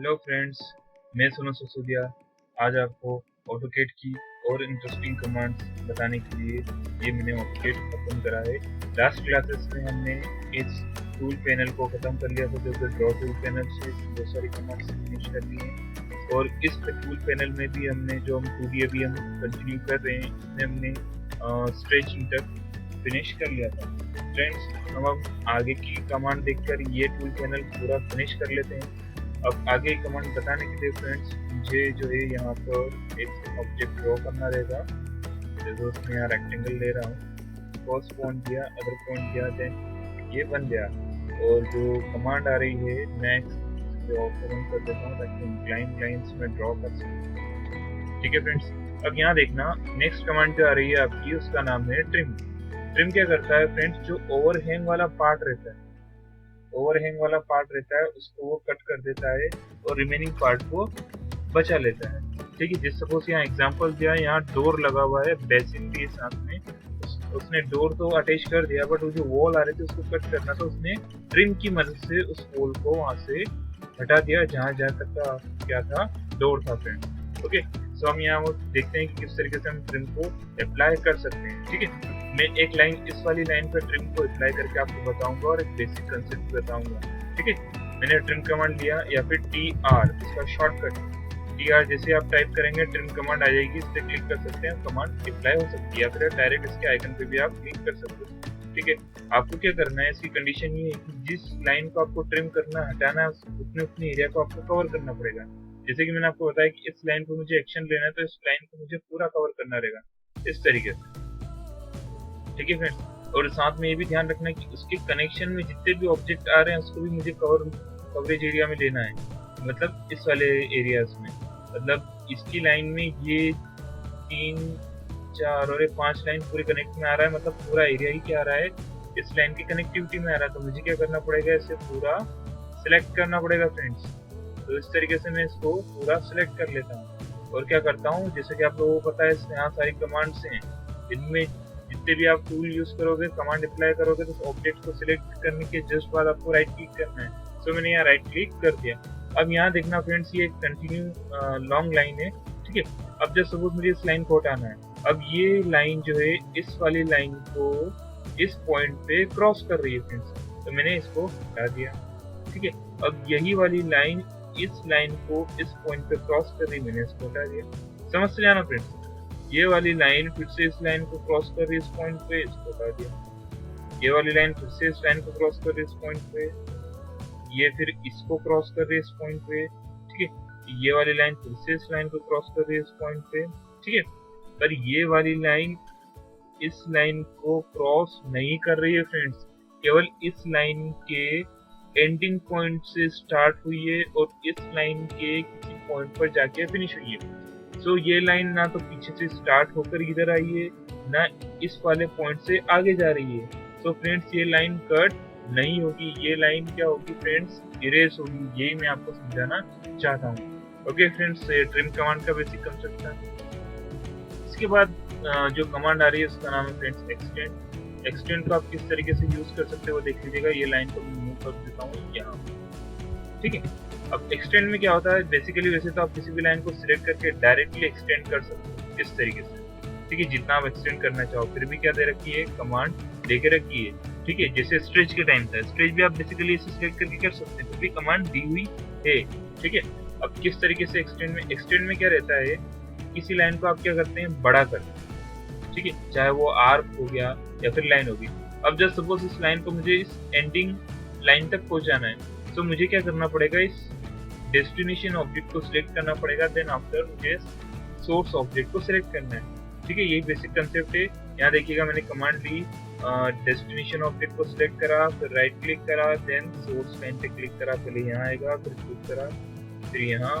Hello friends, मैं सोनू सिसोदिया। आज आपको ऑटोकेड की और इंटरेस्टिंग कमांड्स बताने के लिए ये मैंने ऑटोकेड खत्म करा है। लास्ट क्लासेस में हमने इस टूल पैनल को खत्म कर लिया था, जो कि ड्रॉ टूल पैनल से बहुत सारी कमांड्स फिनिश कर ली हैं। और इस टूल पैनल में भी हमने जो हम 2D अभी हम कंटिन्यू कर रहे हैं, इसमें हमने स्ट्रेचिंग तक फिनिश कर लिया था। फ्रेंड्स, हम आगे की कमांड देखकर ये टूल पैनल पूरा फिनिश कर लेते हैं। अब आगे कमांड बताने के लिए फ्रेंड्स, मुझे जो है यहाँ पर एक ऑब्जेक्ट ड्रॉ करना रहेगा। जैसे उसमें यहाँ रेक्टेंगल ले रहा हूँ, फर्स्ट पॉइंट दिया, अदर पॉइंट दिया, देन ये बन गया। और जो कमांड आ रही है नेक्स्ट, जो रन कर देता हूँ ताकि इंक्लाइन लाइंस में ड्रॉ कर सकूँ। ठीक है फ्रेंड्स, अब यहाँ देखना, नेक्स्ट कमांड जो आ रही है आपकी, उसका नाम है ट्रिम। ट्रिम क्या करता है फ्रेंड्स, जो ओवरहैंग वाला पार्ट रहता है, ओवरहैंग वाला पार्ट रहता है, उसको वो कट कर देता है और रिमेनिंग पार्ट को बचा लेता है। ठीक है, जिस सपोज यहाँ एग्जांपल दिया, यहाँ डोर लगा हुआ है, बेसिन भी है साथ में, उसने डोर तो अटैच कर दिया, बट वो जो वॉल आ रहे थे उसको कट करना था, उसने ट्रिम की मदद से उस वॉल को वहां से हटा दिया जहां जहां तक का क्या था, डोर था फ्रेंड्स। ओके, सो हम यहाँ देखते हैं कि किस तरीके से हम ट्रिम को अप्लाई कर सकते हैं। ठीक है, मैं एक लाइन, इस वाली लाइन पर ट्रिम को अप्लाई करके आपको बताऊंगा और एक बेसिक कंसेप्ट बताऊंगा। ठीक है, मैंने ट्रिम कमांड लिया, या फिर TR, इसका शॉर्टकट TR जैसे आप टाइप करेंगे ट्रिम कमांड आ जाएगी, इस पर क्लिक कर सकते हैं, कमांड अप्लाई हो सकती है, या फिर डायरेक्ट इसके आइकन पे भी आप क्लिक कर सकते हैं। ठीक है, आपको क्या करना है, इसकी कंडीशन ये है कि जिस लाइन को आपको ट्रिम करना, हटाना, उतने एरिया को आपको कवर करना पड़ेगा। जैसे कि मैंने आपको बताया कि इस लाइन को मुझे एक्शन लेना है, तो इस लाइन को मुझे पूरा कवर करना रहेगा इस तरीके से। ठीक है फ्रेंड्स, और साथ में ये भी ध्यान रखना कि उसके कनेक्शन में जितने भी ऑब्जेक्ट आ रहे हैं उसको भी मुझे कवरेज एरिया में लेना है, मतलब इस वाले एरियाज में। मतलब इसकी लाइन में ये 3, 4 और 5 लाइन पूरे कनेक्ट में आ रहा है, मतलब पूरा एरिया ही क्या आ रहा है, इस लाइन की कनेक्टिविटी में आ रहा है। तो मुझे क्या करना पड़ेगा, इसे पूरा सिलेक्ट करना पड़ेगा फ्रेंड्स। तो इस तरीके से मैं इसको पूरा सिलेक्ट कर लेता हूँ और क्या करता हूँ, जैसे कि आप लोगों को पता है यहाँ सारी कमांड्स हैं, इनमें जितने भी आप टूल यूज करोगे, कमांड अप्लाई करोगे, तो ऑब्जेक्ट को सिलेक्ट करने के जस्ट बाद आपको राइट क्लिक करना है। सो मैंने यहाँ राइट क्लिक कर दिया। अब यहाँ देखना फ्रेंड्स, ये एक कंटिन्यू लॉन्ग लाइन है। ठीक है, अब जस्ट सपोज मुझे इस लाइन को हटाना है। अब ये लाइन जो है इस वाली लाइन को इस पॉइंट पे क्रॉस कर रही है फ्रेंड्स, तो मैंने इसको हटा दिया। ठीक है, अब यही वाली लाइन इस लाइन को इस पॉइंट पे क्रॉस कर रही, मैंने इसको हटा दिया। समझ से जाना फ्रेंड्स, ये वाली लाइन फिर से इस लाइन को क्रॉस कर रही है इस पॉइंट पे, इसको हटा दिया। ये वाली लाइन फिर से इस लाइन को क्रॉस कर रही है इस पॉइंट पे, ये फिर इसको क्रॉस कर रही है इस पॉइंट पे। ठीक है, ये वाली लाइन फिर से इस लाइन को क्रॉस कर रही है इस पॉइंट पे। ठीक है, पर ये वाली लाइन इस लाइन को क्रॉस नहीं कर रही है फ्रेंड्स, केवल इस लाइन के एंडिंग पॉइंट से स्टार्ट हुई है और इस लाइन के किसी पॉइंट पर जाके फिनिश हुई है। सो ये लाइन ना तो पीछे से स्टार्ट होकर इधर आई है, ना इस वाले पॉइंट से आगे जा रही है। सो फ्रेंड्स, ये लाइन कट नहीं होगी, ये लाइन क्या होगी फ्रेंड्स, इरेज होगी। यही मैं आपको समझाना चाहता हूँ। ओके फ्रेंड्स, ट्रिम कमांड का बेसिक कंसेप्ट था। इसके बाद जो कमांड आ रही है उसका नाम है फ्रेंड्स एक्सटेंड। एक्सटेंड को आप किस तरीके से यूज कर सकते हो देख लीजिएगा। ये लाइन को मूव कर देता हूँ यहाँ। ठीक है, अब एक्सटेंड में क्या होता है, बेसिकली वैसे तो आप किसी भी लाइन को सिलेक्ट करके डायरेक्टली एक्सटेंड कर सकते हो इस तरीके से। ठीक है, जितना आप एक्सटेंड करना चाहो, फिर भी क्या दे रखी है, कमांड दे के रखी है। ठीक है, जैसे स्ट्रेच के टाइम था, स्ट्रेच भी आप बेसिकली इसे सिलेक्ट करके कर सकते हैं, फिर भी कमांड दी हुई है। ठीक है, अब किस तरीके से एक्सटेंड में क्या रहता है, किसी लाइन को आप क्या करते हैं, बड़ा करते हैं। ठीक है, चाहे वो आर्क हो गया या फिर लाइन होगी। अब जस्ट सपोज इस लाइन को मुझे इस एंडिंग लाइन तक पहुंचाना है, तो मुझे क्या करना पड़ेगा, इस डेस्टिनेशन ऑब्जेक्ट को सिलेक्ट करना पड़ेगा, देन आफ्टर मुझे सोर्स ऑब्जेक्ट को सिलेक्ट करना है। ठीक है, यही बेसिक कंसेप्ट है। यहाँ देखिएगा, मैंने कमांड ली, डेस्टिनेशन ऑब्जेक्ट को सिलेक्ट करा, फिर राइट क्लिक करा, देन सोर्स लाइन पे क्लिक करा, पहले यहाँ आएगा, फिर क्लिक करा, फिर यहाँ,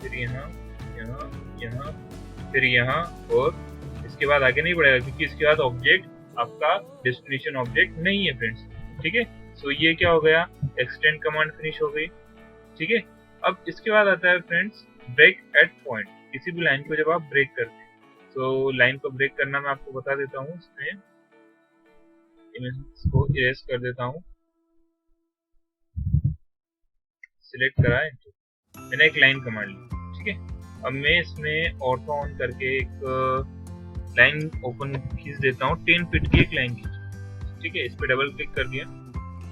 फिर यहाँ, यहाँ, यहाँ, फिर यहाँ, और इसके बाद आगे नहीं बढ़ेगा क्योंकि इसके बाद ऑब्जेक्ट आपका डेस्टिनेशन ऑब्जेक्ट नहीं है फ्रेंड्स। ठीक है, सो ये क्या हो गया, एक्सटेंड कमांड फिनिश हो गई। ठीक है, अब इसके बाद आता है फ्रेंड्स ब्रेक एट पॉइंट। किसी भी लाइन को जब आप ब्रेक करते हैं, तो लाइन को ब्रेक करना मैं आपको बता देता हूँ। इसमें इसको इरेज कर देता हूँ, सिलेक्ट करा है। मैंने एक लाइन कमांड ली, ठीक है। अब मैं इसमें ऑटो ऑन करके एक लाइन ओपन खींच देता हूँ, 10 फीट की एक लाइन खींच, ठीक है। इस पर डबल क्लिक कर दिया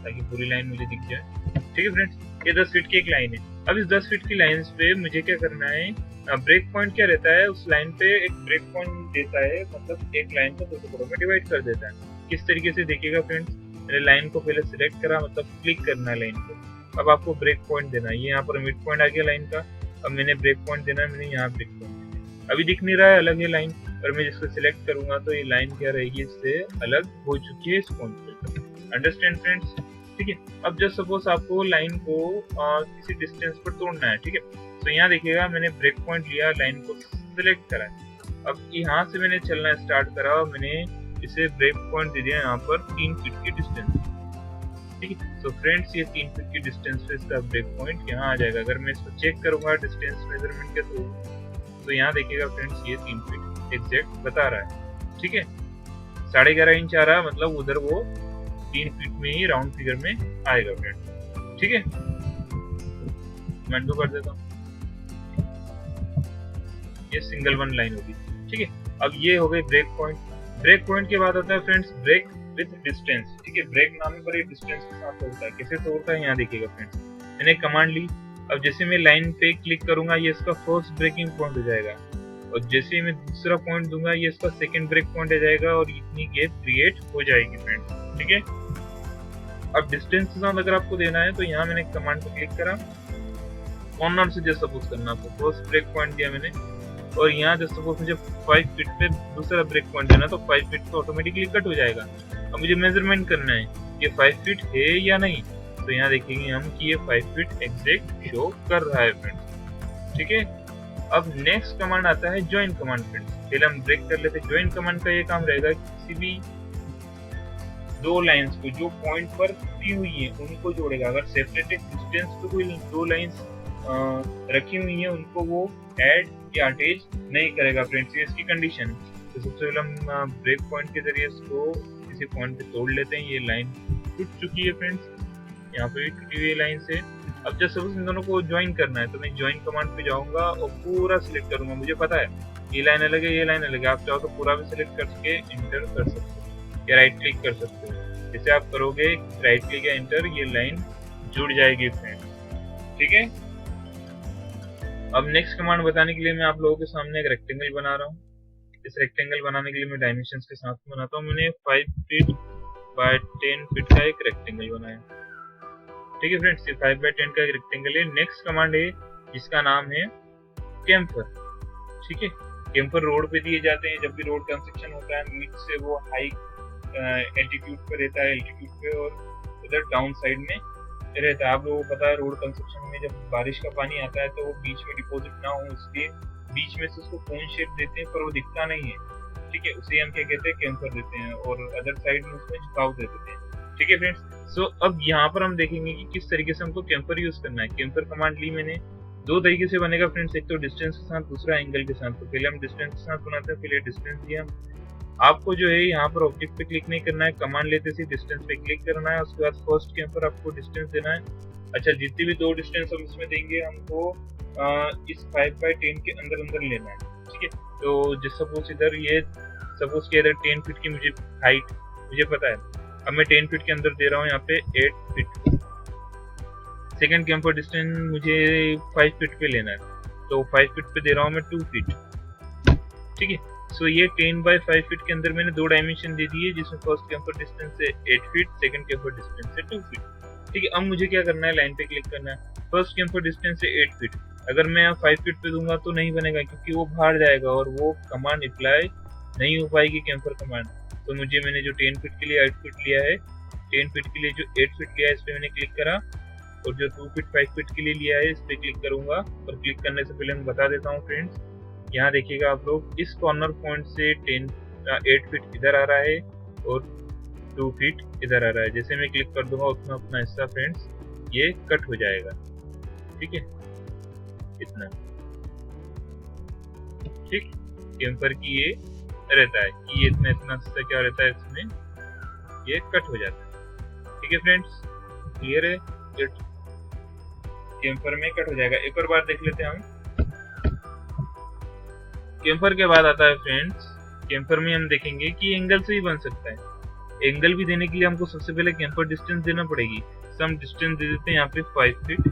ताकि पूरी लाइन मुझे दिख जाए, ठीक है फ्रेंड्स। ये 10 फीट की एक लाइन है। अब इस 10 फीट की लाइन पे मुझे क्या करना है, ब्रेक पॉइंट क्या रहता है, उस लाइन पे एक ब्रेक पॉइंट देता है, मतलब एक लाइन को दो टुकड़ों में डिवाइड कर देता है। किस तरीके से देखिएगा फ्रेंड्स, मैंने लाइन को पहले सिलेक्ट करा, मतलब क्लिक करना है लाइन को। अब आपको ब्रेक पॉइंट देना है, ये यहाँ पर मिड पॉइंट आ गया लाइन का। अब मैंने ब्रेक पॉइंट देना है, मैंने यहाँ ब्रेक पॉइंट। अभी दिख नहीं रहा है अलग ये लाइन, पर मैं जिसको सिलेक्ट करूंगा तो ये लाइन क्या रहेगी, इससे अलग हो चुकी है इस पॉइंट पे। अंडरस्टैंड फ्रेंड्स, ठीक है। अब जस्ट सपोज आपको लाइन को किसी डिस्टेंस पर तोड़ना है, ठीक है। तो यहाँ देखिएगा मैंने ब्रेक पॉइंट लिया, लाइन को सिलेक्ट करा। अब यहाँ से मैंने चलना स्टार्ट करा और मैंने इसे ब्रेक पॉइंट दे दिया यहाँ पर 3 फीट की डिस्टेंस, ठीक है। तो फ्रेंड्स ये 3 फीट की डिस्टेंस पे इसका ब्रेक पॉइंट यहाँ आ जाएगा। अगर मैं इसको चेक करूंगा डिस्टेंस मेजरमेंट के थ्रू, तो यहाँ देखिएगा फ्रेंड्स ये 3 फीट एग्जैक्ट बता रहा है, ठीक है। 11.5 इंच आ रहा है, मतलब उधर वो 3 फीट में ही राउंड फिगर में आएगा फ्रेंड्स, ठीक है। मैं अनडू कर देता हूँ, ये सिंगल वन लाइन होगी, ठीक है। अब ये हो गई ब्रेक पॉइंट। ब्रेक पॉइंट के बाद आता है फ्रेंड्स ब्रेक विद डिस्टेंस, ठीक है। ब्रेक नाम पर एक डिस्टेंस के साथ तोड़ता है। कैसे तोड़ता है यहाँ देखिएगा फ्रेंड्स, मैंने कमांड ली। अब जैसे मैं लाइन पे क्लिक करूंगा ये इसका फर्स्ट ब्रेकिंग पॉइंट हो जाएगा, और जैसे मैं दूसरा पॉइंट दूंगा ये इसका सेकंड ब्रेक पॉइंट हो जाएगा, और इतनी गैप क्रिएट हो जाएगी फ्रेंड्स, ठीक है। अब डिस्टेंस के साथ अगर आपको देना है तो यहाँ मैंने कमांड पे क्लिक करा, कॉर्नर से जस्ट सपोज करना आपको, फर्स्ट ब्रेक पॉइंट दिया मैंने, और यहाँ जस्ट सपोज मुझे 5 फीट पे दूसरा ब्रेक पॉइंट देना, तो 5 फीट तो ऑटोमेटिकली कट हो जाएगा। अब मुझे मेजरमेंट करना है ये 5 फीट है या नहीं, तो यहाँ देखेंगे हम कि ये 5 फीट एग्जैक्ट शो कर रहा है फ्रेंड्स, ठीक है। अब नेक्स्ट कमांड आता है ज्वाइन कमांड फ्रेंड्स। पहले हम ब्रेक कर लेते हैं। ज्वाइन कमांड का ये काम रहेगा किसी भी दो लाइंस को जो पॉइंट पर दी हुई है उनको जोड़ेगा। अगर सेपरेटेड डिस्टेंस पे कोई दो लाइंस रखी हुई है उनको वो ऐड या अटैच नहीं करेगा फ्रेंड्स, ये इसकी कंडीशन है। तो सबसे पहले हम ब्रेक पॉइंट के जरिए इसको किसी पॉइंट पे तोड़ लेते हैं। ये लाइन टूट चुकी है फ्रेंड्स, यहाँ पे भी टूटी हुई लाइन से। अब जब सपोज इन दोनों को ज्वाइन करना है तो मैं ज्वाइन कमांड पे जाऊंगा और पूरा सिलेक्ट करूंगा। मुझे पता है ये लाइन अलग है, ये लाइन अलग है। आप चाहो तो पूरा भी सिलेक्ट करके इंटर कर सकते हो या राइट क्लिक कर सकते हो। जैसे आप करोगे राइट क्लिक या इंटर, ये लाइन जुड़ जाएगी फ्रेंड्स, ठीक है। अब नेक्स्ट कमांड बताने के लिए मैं आप लोगों के सामने एक रेक्टेंगल बना रहा हूँ। इस रेक्टेंगल बनाने के लिए मैं डायमेंशंस के साथ बनाता हूँ। मैंने 5 फीट बाय 10 फीट का एक रेक्टेंगल बनाया, ठीक है फ्रेंड्स। ये 5 बाय 10 का एक रेक्टेंगल है। नेक्स्ट कमांड है जिसका नाम है कैम्फर, ठीक है। कैम्फर रोड पे दिए जाते हैं। जब भी रोड कंस्ट्रक्शन होता है मिड से वो हाई एल्टीट्यूड पे रहता है, एल्टीट्यूड पे, और उधर डाउन साइड में रहता है। आप लोगों को पता है रोड कंस्ट्रक्शन में जब बारिश का पानी आता है तो वो बीच में डिपॉजिट ना हो इसलिए बीच में से उसको कोन शेप देते हैं, पर वो दिखता नहीं है, ठीक है। उसे हम क्या कहते हैं, कैम्फर देते हैं, और अदर साइड में उसमें झुकाव दे देते हैं, ठीक है फ्रेंड्स। सो अब यहाँ पर हम देखेंगे कि किस तरीके से हमको कैम्फर यूज करना है। कैम्फर कमांड ली मैंने, दो तरीके से बनेगा फ्रेंड्स, एक तो डिस्टेंस के साथ, दूसरा एंगल के साथ। तो पहले हम डिस्टेंस के साथ बनाते हैं। पहले डिस्टेंस दिया। आपको जो है यहाँ पर ऑब्जेक्ट पे क्लिक नहीं करना है, कमांड लेते से डिस्टेंस पे क्लिक करना है। उसके बाद फर्स्ट कैम्फर आपको डिस्टेंस देना है। अच्छा, जितनी भी दो डिस्टेंस हम इसमें देंगे हमको इस 5 बाय 10 के अंदर अंदर लेना है, ठीक है। तो जिस सपोज इधर ये सपोज के इधर 10 फीट की मुझे हाइट मुझे पता है, अब मैं 10 फीट के अंदर दे रहा हूँ यहाँ पे 8 फीट। सेकंड कैम्फर डिस्टेंस मुझे 5 फीट पे लेना है, तो 5 फीट पे दे रहा हूँ मैं 2 फीट, ठीक है। सो ये 10 बाय 5 फीट के अंदर मैंने दो डायमेंशन दे दिए, जिसमें फर्स्ट कैम्फर डिस्टेंस है 8 फीट, सेकंड कैम्फर डिस्टेंस है 2 फीट, ठीक है। अब मुझे क्या करना है, लाइन पे क्लिक करना है। फर्स्ट कैम्फर डिस्टेंस है 8 फीट। अगर मैं 5 फीट पे दूंगा तो नहीं बनेगा, क्योंकि वो बाहर जाएगा और वो कमांड अप्लाई नहीं हो पाएगी कैम्फर कमांड। तो मुझे मैंने जो 10 फीट के लिए 8 फीट लिया है, 10 फीट के लिए जो 8 फीट लिया है इस पर मैंने क्लिक करा, और जो 2 फीट 5 फीट के लिए लिया है इस पर क्लिक करूंगा। और क्लिक करने से पहले मैं बता देता हूँ फ्रेंड्स, यहाँ देखिएगा आप लोग, इस कॉर्नर पॉइंट से 8 फीट इधर आ रहा है और 2 फीट इधर आ रहा है। जैसे मैं क्लिक कर दूंगा उतना अपना हिस्सा फ्रेंड्स ये कट हो जाएगा, ठीक है, इतना, ठीक। कैम्फर की ये रहता है कि ये इतना हिस्सा क्या रहता है, इसमें ये कट हो जाता है, ठीक है फ्रेंड्स, क्लियर है। कैम्फर में कट हो जाएगा। एक और बार देख लेते हैं हम। कैम्फर के बाद आता है फ्रेंड्स, कैम्फर में हम देखेंगे कि एंगल से ही बन सकता है। एंगल भी देने के लिए हमको सबसे पहले कैम्फर डिस्टेंस देना पड़ेगी। हम डिस्टेंस दे देते हैं यहाँ पे 5 फीट।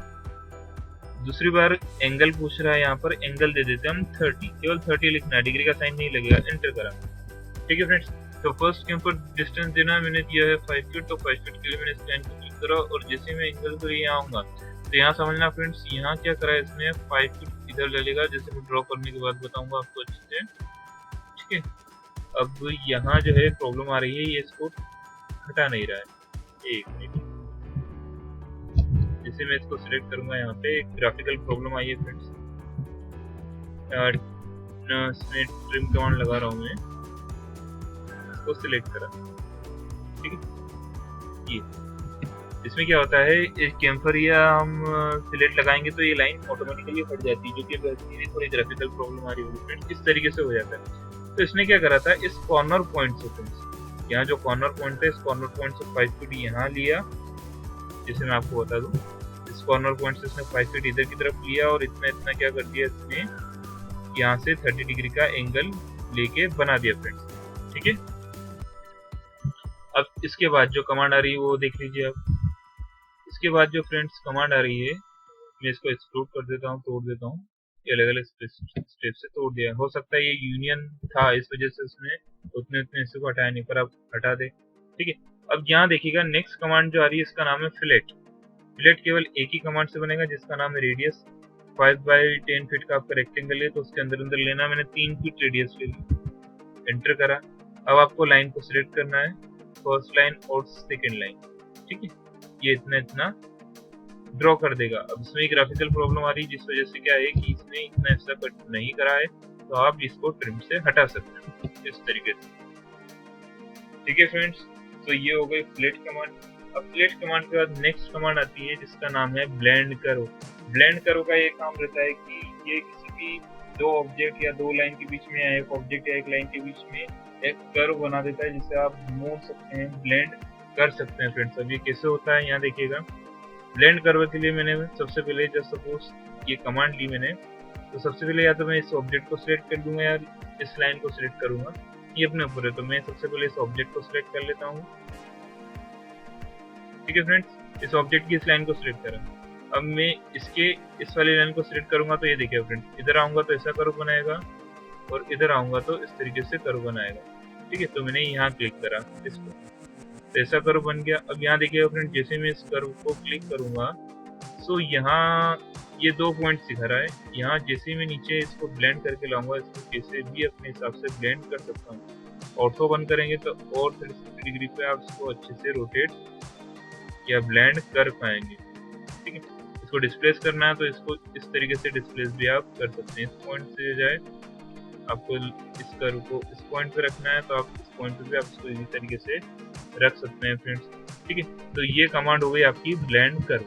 दूसरी बार एंगल पूछ रहा है, यहाँ पर एंगल दे देते हैं हम 30, केवल 30 लिखना है, डिग्री का साइन नहीं लगेगा। एंटर करा। ठीक है फ्रेंड्स, तो फर्स्ट कैम्फर डिस्टेंस देना मैंने दिया है 5 फीट, तो 5 फीट के लिए मैंने इस लाइन को क्लिक करा और जैसे मैं एंगल पर यहाँ आऊंगा तो यहाँ समझना फ्रेंड्स, यहाँ क्या करा है इसने, 5 फीट इधर डलेगा, जैसे मैं ड्रॉ करने के बाद बताऊंगा आपको अच्छे से। ठीक है, अब यहाँ जो है प्रॉब्लम आ रही है, ये इसको हटा नहीं रहा है। एक मिनट, जैसे मैं इसको सिलेक्ट करूंगा, यहाँ पे एक ग्राफिकल प्रॉब्लम आई है फ्रेंड्स। इसमें ट्रिम कमांड लगा रहा हूँ मैं, इसको सिलेक्ट करा। ठीक है, ये इसमें क्या होता है, इस कैम्फर या हम सिलेक्ट लगाएंगे तो ये लाइन ऑटोमेटिकली हट जाती है, जो कि थोड़ी ग्राफिकल प्रॉब्लम आ रही होगी फ्रेंड्स। इस तरीके से हो जाता है। तो इसने क्या करा था, इस कॉर्नर पॉइंट से फ्रेंड्स, यहाँ जो कॉर्नर पॉइंट है, इस कॉर्नर पॉइंट से 5 फीट यहाँ लिया, जैसे मैं आपको बता दूं, इस कॉर्नर पॉइंट से इसने 5 फीट इधर की तरफ लिया और इतना इतना क्या कर दिया इसने, यहाँ से 30 डिग्री का एंगल लेके बना दिया फ्रेंड्स। ठीक है, अब इसके बाद जो कमांड आ रही है वो देख लीजिए आप। इसके बाद जो फ्रेंड्स कमांड आ रही है, मैं इसको एक्सप्लोड कर देता हूँ, तोड़ देता हूँ। ये अलग अलग स्टेप से तोड़ दिया। हो सकता है ये यूनियन था, इस वजह से उसने उतने हिस्से को हटाया नहीं, पर आप हटा दे। ठीक है, अब यहाँ देखिएगा नेक्स्ट कमांड जो आ रही है, इसका नाम है फिलेट। फिलेट केवल एक ही कमांड से बनेगा, जिसका नाम है रेडियस। 5/10 फीट का आपका रेक्टेंगल है, तो उसके अंदर अंदर लेना, मैंने 3 फीट रेडियस ले ली। एंटर करा। अब आपको लाइन को सिलेक्ट करना है, फर्स्ट लाइन और सेकेंड लाइन। ठीक है, ये इतना इतना ड्रॉ कर देगा। अब इसमें एक ग्राफिकल प्रॉब्लम आ रही है, जिस वजह से क्या है कि इसने इतना हिस्सा कट नहीं करा है, तो आप इसको ट्रिम से हटा सकते हैं इस तरीके से। ठीक है फ्रेंड्स, तो ये हो गई फ्लेट कमांड। अब फ्लेट कमांड के बाद नेक्स्ट कमांड आती है, जिसका नाम है ब्लेंड करो। ब्लेंड करो का ये काम रहता है कि ये किसी भी दो ऑब्जेक्ट या दो लाइन के बीच में, या एक ऑब्जेक्ट या एक लाइन के बीच में एक कर्व बना देता है, जिसे आप मोड़ सकते हैं, ब्लेंड कर सकते हैं फ्रेंड्स। अब ये कैसे होता है, यहाँ देखिएगा। ब्लेंड कर्व के लिए मैंने सबसे पहले, जब सपोज ये कमांड ली मैंने, तो सबसे पहले या तो मैं इस ऑब्जेक्ट को सिलेक्ट कर दूंगा या इस लाइन को सिलेक्ट करूंगा, ये अपने ऊपर है। तो मैं सबसे पहले इस ऑब्जेक्ट को सिलेक्ट कर लेता हूँ। ठीक है फ्रेंड्स, इस ऑब्जेक्ट की इस लाइन को सिलेक्ट करा। अब मैं इसके इस वाली लाइन को सिलेक्ट करूंगा, तो ये देखिए फ्रेंड्स, इधर आऊंगा तो ऐसा कर्व बनाएगा और इधर आऊंगा तो इस तरीके से कर्व बनाएगा। ठीक है, तो मैंने यहाँ क्लिक करा इसको, तो ऐसा कर्व बन गया। अब यहाँ देखिएगा फ्रेंड, जैसे मैं इस कर्व को क्लिक करूंगा, सो यहाँ ये 2 पॉइंट दिखा रहा है। यहाँ जैसे मैं नीचे इसको ब्लेंड करके लाऊंगा, इसको कैसे भी अपने हिसाब से ब्लेंड कर सकता हूँ। ऑर्थो बंद करेंगे तो और 360 डिग्री पे आप इसको अच्छे से रोटेट या ब्लेंड कर पाएंगे। ठीक है, इसको डिस्प्लेस करना है तो इसको इस तरीके से डिस्प्लेस भी आप कर सकते हैं। इस पॉइंट से जाए, आपको इस कर्व को इस पॉइंट पे रखना है, तो आप इस पॉइंट पे भी आप इसको इसी तरीके से रख सकते हैं फ्रेंड्स। ठीक है, तो ये कमांड हो गई आपकी ब्लेंड कर्व।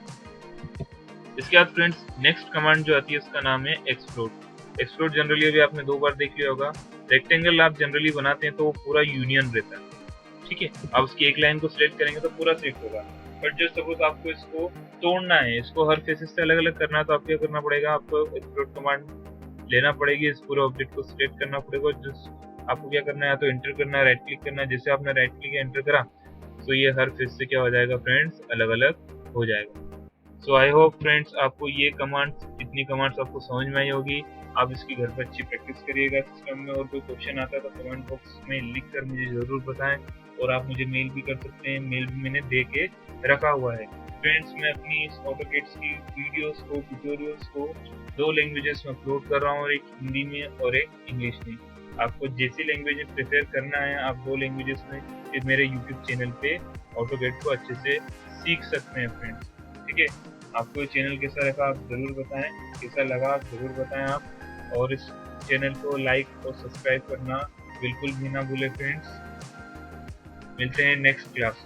इसके बाद फ्रेंड्स नेक्स्ट कमांड जो आती है, उसका नाम है एक्सप्लोड। एक्सप्लोड जनरली अभी आपने 2 बार देख लिया होगा। रेक्टेंगल आप जनरली बनाते हैं तो वो पूरा यूनियन रहता है। ठीक है, आप उसकी एक लाइन को सिलेक्ट करेंगे तो पूरा सिलेक्ट होगा। बट जो सपोज आपको इसको तोड़ना है, इसको हर फेसेस से अलग अलग करना है, तो आपको क्या करना पड़ेगा, आपको एक्सप्लोड कमांड लेना पड़ेगी। इस पूरे ऑब्जेक्ट को सिलेक्ट करना पड़ेगा। आपको क्या करना है, तो एंटर करना है, राइट क्लिक करना है। जैसे आपने राइट क्लिक एंटर करा, तो ये हर फेस से क्या हो जाएगा फ्रेंड्स, अलग अलग हो जाएगा। सो आई होप फ्रेंड्स आपको ये कमांड्स, इतनी कमांड्स आपको समझ में आई होगी। आप इसकी घर पर अच्छी प्रैक्टिस करिएगा सिस्टम में, और कोई क्वेश्चन आता है तो कमेंट बॉक्स में लिख कर मुझे जरूर बताएं, और आप मुझे मेल भी कर सकते हैं। मेल भी मैंने दे के रखा हुआ है फ्रेंड्स। मैं अपनी इस ऑटोकेड की वीडियोस को, ट्यूटोरियल्स को 2 लैंग्वेजेस में अपलोड कर रहा हूँ, एक हिंदी में और एक इंग्लिश में। आपको जैसी लैंग्वेज प्रेफर करना है, आप 2 लैंग्वेजेस में फिर मेरे यूट्यूब चैनल पे ऑटोकेड को अच्छे से सीख सकते हैं फ्रेंड्स। ठीक है, आपको ये चैनल कैसा लगा आप जरूर बताएं, कैसा लगा आप जरूर बताएं आप, और इस चैनल को लाइक और सब्सक्राइब करना बिल्कुल भी ना भूलें फ्रेंड्स। मिलते हैं नेक्स्ट क्लास।